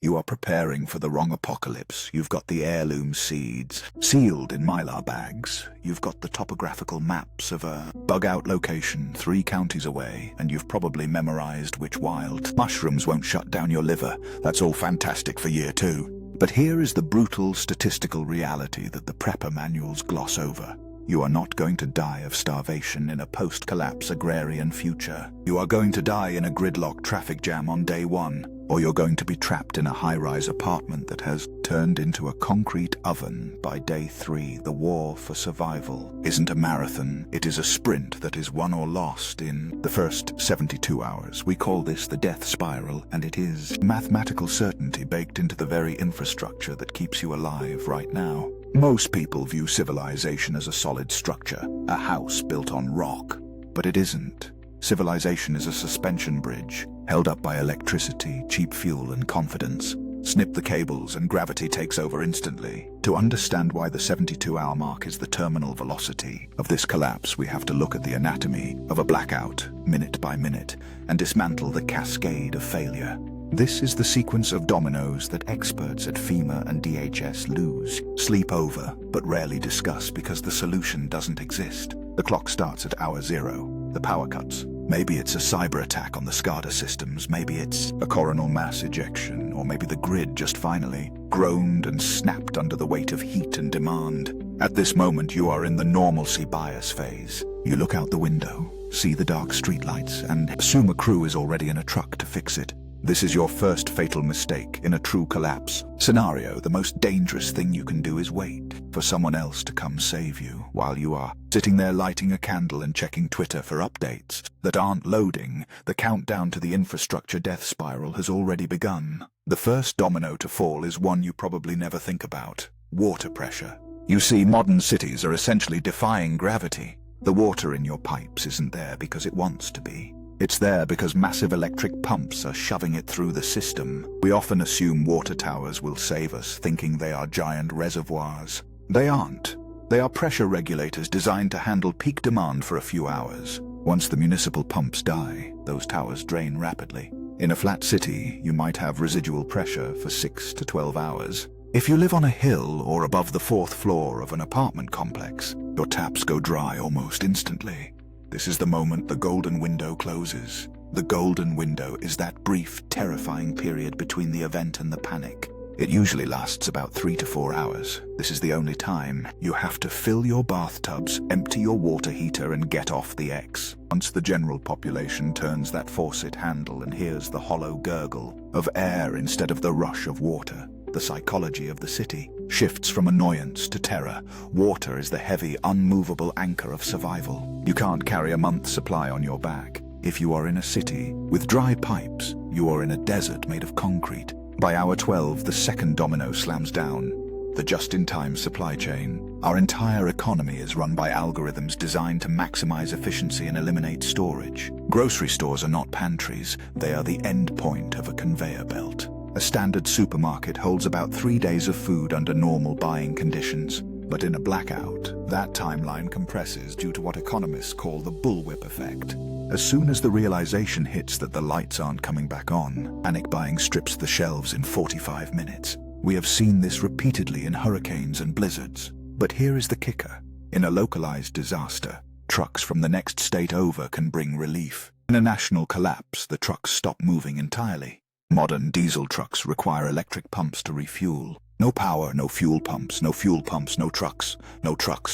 You are preparing for the wrong apocalypse. You've got the heirloom seeds sealed in mylar bags. You've got the topographical maps of a bug-out location 3 counties away, and you've probably memorized which wild mushrooms won't shut down your liver. That's all fantastic for year 2. But here is the brutal statistical reality that the prepper manuals gloss over. You are not going to die of starvation in a post-collapse agrarian future. You are going to die in a gridlock traffic jam on day 1. Or you're going to be trapped in a high-rise apartment that has turned into a concrete oven by day 3. The war for survival isn't a marathon. It is a sprint that is won or lost in the first 72 hours. We call this the death spiral, and it is mathematical certainty baked into the very infrastructure that keeps you alive right now. Most people view civilization as a solid structure, a house built on rock. But it isn't. Civilization is a suspension bridge, held up by electricity, cheap fuel, and confidence. Snip the cables and gravity takes over instantly. To understand why the 72-hour mark is the terminal velocity of this collapse, we have to look at the anatomy of a blackout, minute by minute, and dismantle the cascade of failure. This is the sequence of dominoes that experts at FEMA and DHS lose sleep over, but rarely discuss because the solution doesn't exist. The clock starts at hour 0. The power cuts. Maybe it's a cyber attack on the SCADA systems, maybe it's a coronal mass ejection, or maybe the grid just finally groaned and snapped under the weight of heat and demand. At this moment, you are in the normalcy bias phase. You look out the window, see the dark streetlights, and assume a crew is already in a truck to fix it. This is your first fatal mistake in a true collapse scenario. The most dangerous thing you can do is wait for someone else to come save you while you are sitting there lighting a candle and checking Twitter for updates that aren't loading. The countdown to the infrastructure death spiral has already begun. The first domino to fall is one you probably never think about: water pressure. You see, modern cities are essentially defying gravity. The water in your pipes isn't there because it wants to be. It's there because massive electric pumps are shoving it through the system. We often assume water towers will save us, thinking they are giant reservoirs. They aren't. They are pressure regulators designed to handle peak demand for a few hours. Once the municipal pumps die, those towers drain rapidly. In a flat city, you might have residual pressure for 6 to 12 hours. If you live on a hill or above the 4th floor of an apartment complex, your taps go dry almost instantly. This is the moment the golden window closes. The golden window is that brief, terrifying period between the event and the panic. It usually lasts about 3 to 4 hours. This is the only time you have to fill your bathtubs, empty your water heater, and get off the X. Once the general population turns that faucet handle and hears the hollow gurgle of air instead of the rush of water, the psychology of the city shifts from annoyance to terror. Water is the heavy, unmovable anchor of survival. You can't carry a month's supply on your back. If you are in a city with dry pipes, you are in a desert made of concrete. By hour 12, the second domino slams down. The just-in-time supply chain. Our entire economy is run by algorithms designed to maximize efficiency and eliminate storage. Grocery stores are not pantries. They are the end point of a conveyor belt. A standard supermarket holds about 3 days of food under normal buying conditions. But in a blackout, that timeline compresses due to what economists call the bullwhip effect. As soon as the realization hits that the lights aren't coming back on, panic buying strips the shelves in 45 minutes. We have seen this repeatedly in hurricanes and blizzards. But here is the kicker. In a localized disaster, trucks from the next state over can bring relief. In a national collapse, the trucks stop moving entirely. Modern diesel trucks require electric pumps to refuel. No power, no fuel pumps, no fuel pumps, no trucks,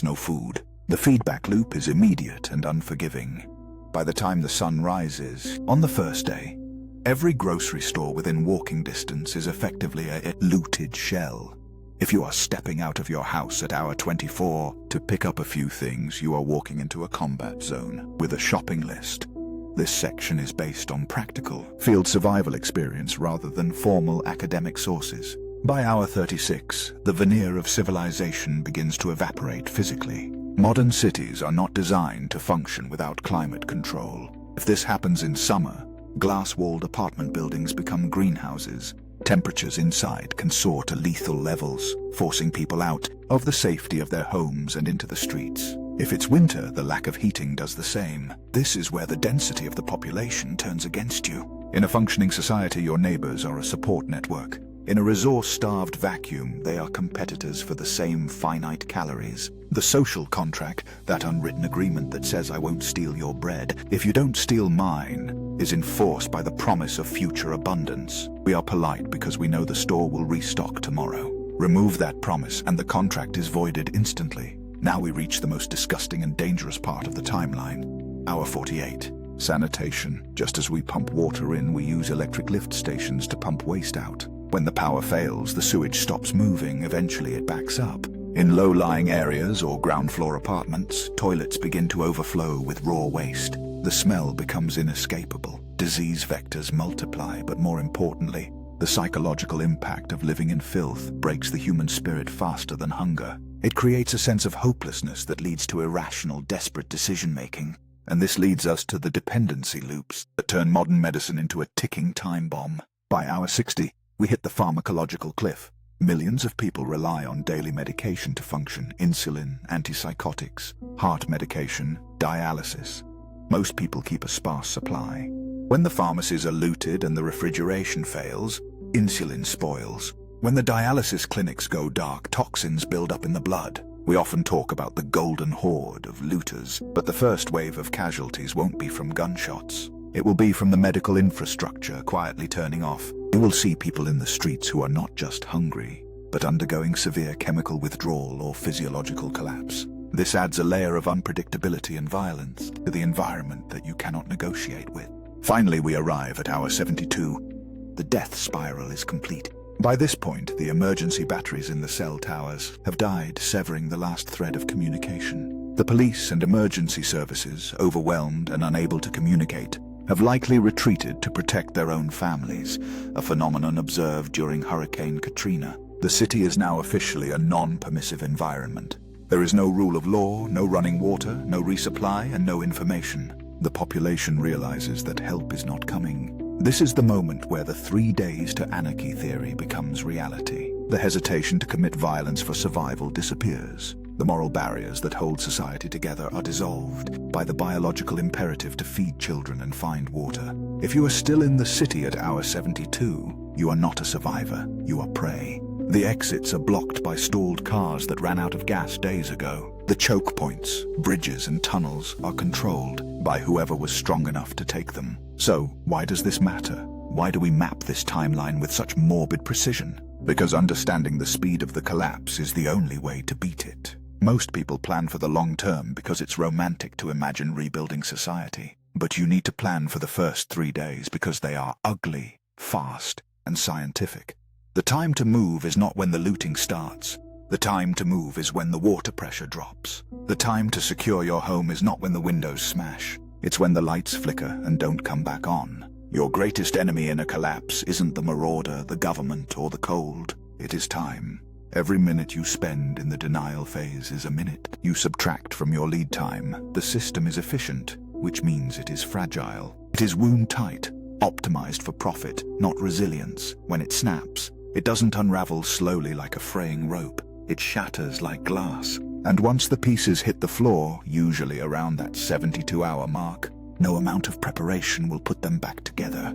no food. The feedback loop is immediate and unforgiving. By the time the sun rises, on the first day, every grocery store within walking distance is effectively a looted shell. If you are stepping out of your house at hour 24 to pick up a few things, you are walking into a combat zone with a shopping list. This section is based on practical field survival experience rather than formal academic sources. By hour 36, the veneer of civilization begins to evaporate physically. Modern cities are not designed to function without climate control. If this happens in summer, glass-walled apartment buildings become greenhouses. Temperatures inside can soar to lethal levels, forcing people out of the safety of their homes and into the streets. If it's winter, the lack of heating does the same. This is where the density of the population turns against you. In a functioning society, your neighbors are a support network. In a resource-starved vacuum, they are competitors for the same finite calories. The social contract, that unwritten agreement that says I won't steal your bread if you don't steal mine, is enforced by the promise of future abundance. We are polite because we know the store will restock tomorrow. Remove that promise and the contract is voided instantly. Now we reach the most disgusting and dangerous part of the timeline. Hour 48. Sanitation. Just as we pump water in, we use electric lift stations to pump waste out. When the power fails, the sewage stops moving, eventually it backs up. In low-lying areas or ground floor apartments, toilets begin to overflow with raw waste. The smell becomes inescapable. Disease vectors multiply, but more importantly, the psychological impact of living in filth breaks the human spirit faster than hunger. It creates a sense of hopelessness that leads to irrational, desperate decision-making. And this leads us to the dependency loops that turn modern medicine into a ticking time bomb. By hour 60, we hit the pharmacological cliff. Millions of people rely on daily medication to function: insulin, antipsychotics, heart medication, dialysis. Most people keep a sparse supply. When the pharmacies are looted and the refrigeration fails, insulin spoils. When the dialysis clinics go dark, toxins build up in the blood. We often talk about the golden horde of looters, but the first wave of casualties won't be from gunshots. It will be from the medical infrastructure quietly turning off. You will see people in the streets who are not just hungry, but undergoing severe chemical withdrawal or physiological collapse. This adds a layer of unpredictability and violence to the environment that you cannot negotiate with. Finally, we arrive at hour 72. The death spiral is complete. By this point, the emergency batteries in the cell towers have died, severing the last thread of communication. The police and emergency services, overwhelmed and unable to communicate, have likely retreated to protect their own families, a phenomenon observed during Hurricane Katrina. The city is now officially a non-permissive environment. There is no rule of law, no running water, no resupply, and no information. The population realizes that help is not coming. This is the moment where the 3 days to anarchy theory becomes reality. The hesitation to commit violence for survival disappears. The moral barriers that hold society together are dissolved by the biological imperative to feed children and find water. If you are still in the city at hour 72, you are not a survivor, you are prey. The exits are blocked by stalled cars that ran out of gas days ago. The choke points, bridges and tunnels are controlled by whoever was strong enough to take them. So, why does this matter? Why do we map this timeline with such morbid precision? Because understanding the speed of the collapse is the only way to beat it. Most people plan for the long term because it's romantic to imagine rebuilding society. But you need to plan for the first 3 days because they are ugly, fast, and scientific. The time to move is not when the looting starts. The time to move is when the water pressure drops. The time to secure your home is not when the windows smash. It's when the lights flicker and don't come back on. Your greatest enemy in a collapse isn't the marauder, the government, or the cold. It is time. Every minute you spend in the denial phase is a minute you subtract from your lead time. The system is efficient, which means it is fragile. It is wound-tight, optimized for profit, not resilience. When it snaps, it doesn't unravel slowly like a fraying rope. It shatters like glass. And once the pieces hit the floor, usually around that 72-hour mark, no amount of preparation will put them back together.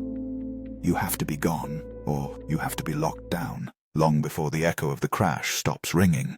You have to be gone, or you have to be locked down, long before the echo of the crash stops ringing.